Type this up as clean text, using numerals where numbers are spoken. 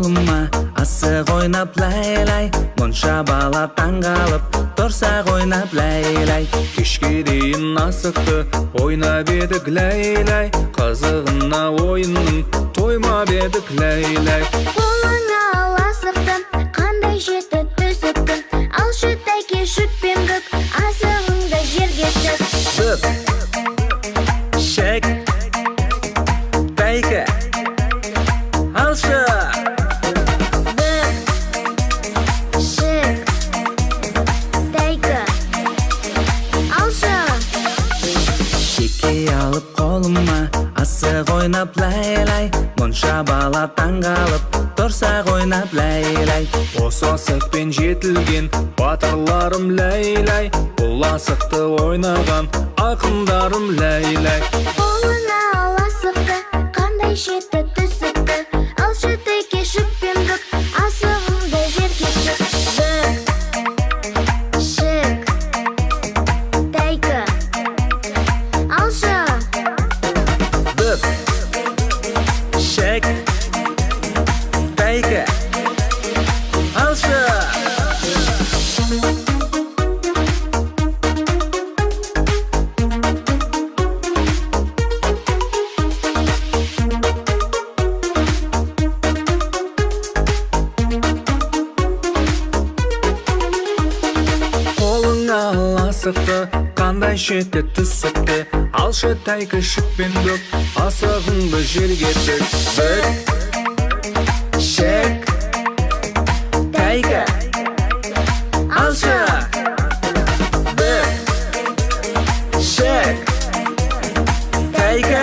қолыма, асық ойнап лай-лай, мұнша бала таңғалып, тұрсақ ойнап лай-лай. Кешке дейін асықты ойнап едік лай-лай, қызығына ойынның тоймап едік лай-лай. Қолыңа ал асықтан, қандай жеті түсіктің, алшы тәйке шүкпен бүк, асығыңды жерге тік. Бүк, шек, тәйке, алшы. Бүк, шік, тәйкі, алшы. Шеке алып қолыма, асық ойнап лай-лай, мұнша бала таңғалып, тұрсақ ойнап лай-лай. Осы асықпен жетілген батырларым лай-лай, бұл асықты ойнаған ақындарым лай-лай. Қолыңа ал асықты, қандай жеті түсікті, алшы тәйке шүкпен бүк, асығыңды жерге тік. Бүк, шік, тәйкі, алшы. Бүк, шек, тәйкі, алшы. Қолыңа ал асықты, қандай жеті түсікті, алшы тәйкі шүкпен бүк, асығыңды жерге тік. Бүк, шек, тәйкі, алшы. Бүк, шек, тәйкі,